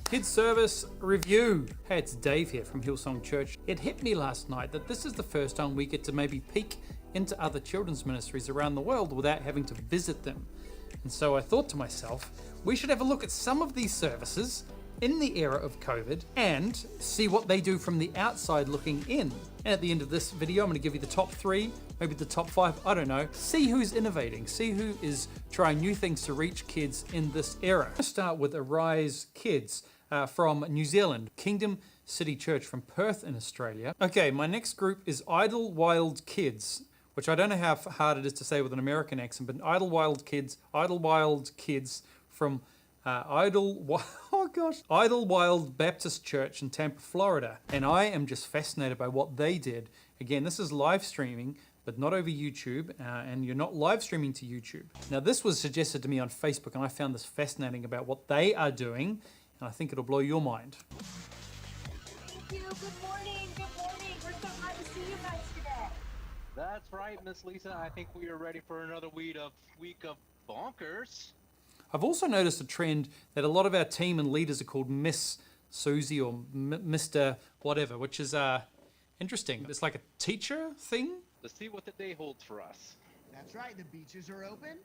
Kids Service Review. Hey, it's Dave here from Hillsong Church. It hit me last night that this is the first time we get to maybe peek into other children's ministries around the world without having to visit them. And so I thought to myself, we should have a look at some of these services in the era of COVID and see what they do from the outside looking in. And at the end of this video, I'm going to give you the top 3, maybe the top 5, I don't know. See who's innovating, see who is trying new things to reach kids in this era. Let's start with Arise Kids from New Zealand, Kingdom City Church from Perth in Australia. Okay, my next group is Idlewild Kids, which I don't know how hard it is to say with an American accent, but Idlewild Kids from Idlewild Baptist Church in Tampa, Florida. And I am just fascinated by what they did. Again, this is live streaming, but not over YouTube, and you're not live streaming to YouTube. Now, this was suggested to me on Facebook, and I found this fascinating about what they are doing, and I think it'll blow your mind. Thank you. Good morning. Good morning. We're so glad to see you guys today. That's right, Miss Lisa. I think we are ready for another week of bonkers. I've also noticed a trend that a lot of our team and leaders are called Miss Susie or Mr. whatever, which is interesting. It's like a teacher thing. Let's see what the day holds for us. That's right, the beaches are open.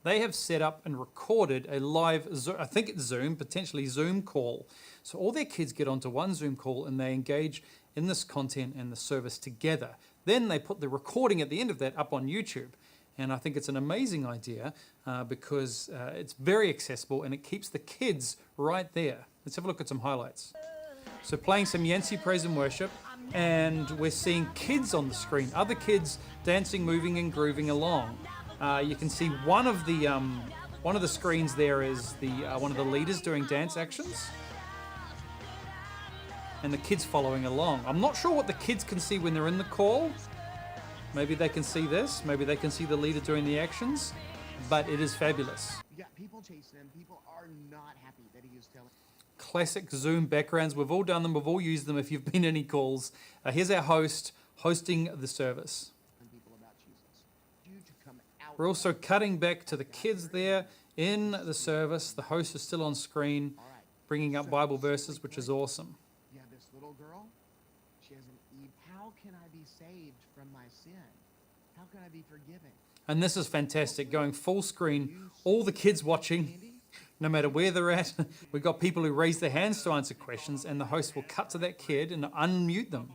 They have set up and recorded a live, I think it's Zoom, potentially Zoom call. So all their kids get onto one Zoom call and they engage in this content and the service together. Then they put the recording at the end of that up on YouTube. And I think it's an amazing idea because it's very accessible and it keeps the kids right there. Let's have a look at some highlights. So playing some Yancey Praise and Worship, and we're seeing kids on the screen, other kids dancing, moving and grooving along. You can see one of the screens there is one of the leaders doing dance actions, and the kids following along. I'm not sure what the kids can see when they're in the call. Maybe they can see this. Maybe they can see the leader doing the actions, but it is fabulous. You got people chasing him. People are not happy that he is telling. Classic Zoom backgrounds. We've all done them. We've all used them if you've been in any calls. Here's our host hosting the service. People about Jesus. You to come out. We're also cutting back to the kids there in the service. The host is still on screen, bringing up Bible verses, which is awesome. You have this little girl. She has an Eve. How can I be saved from my sin? How can I be forgiven? And this is fantastic, going full screen, all the kids watching, no matter where they're at. We've got people who raise their hands to answer questions, and the host will cut to that kid and unmute them.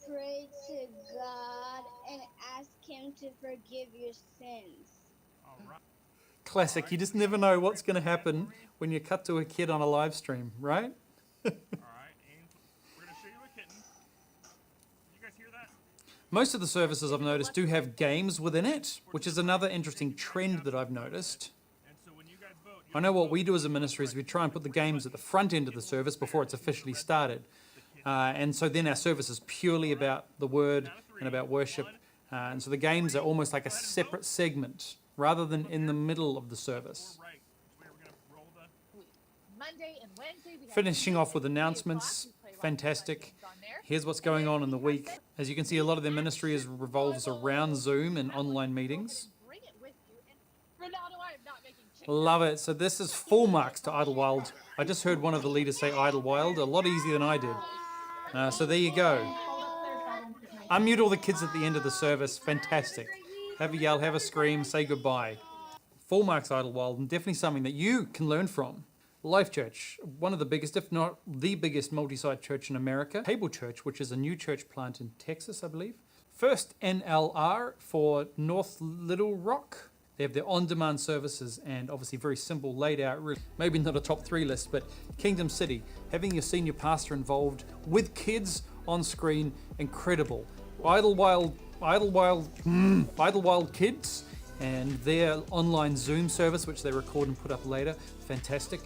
Pray to God and ask Him to forgive your sins. Classic. You just never know what's going to happen when you cut to a kid on a live stream, right? All right, and we're going to show you a kitten. Did you guys hear that? Most of the services I've noticed do have games within it, which is another interesting trend that I've noticed. And so when you guys vote, I know what we do as a ministry is we try and put the games at the front end of the service before it's officially started. And so then our service is purely about the word and about worship. And so the games are almost like a separate segment rather than in the middle of the service. right, which way we're going to roll the... Monday and Wednesday. We have Finishing off with announcements. Fantastic. Here's what's going on in the week. As you can see, a lot of their ministry revolves around Zoom and online meetings. Bring it with you. And Ronaldo, I am not making chicken. Love it. So this is full marks to Idlewild. I just heard one of the leaders say Idlewild, a lot easier than I did. So there you go. Unmute all the kids at the end of the service. Fantastic. Have a yell, have a scream, say goodbye. Full marks Idlewild, and definitely something that you can learn from. Life Church, one of the biggest, if not the biggest multi-site church in America. Table Church, which is a new church plant in Texas, I believe. First NLR for North Little Rock. They have their on-demand services and obviously very simple, laid out, maybe not a top 3 list, but Kingdom City, having your senior pastor involved with kids on screen, incredible. Idlewild Kids and their online Zoom service, which they record and put up later, fantastic.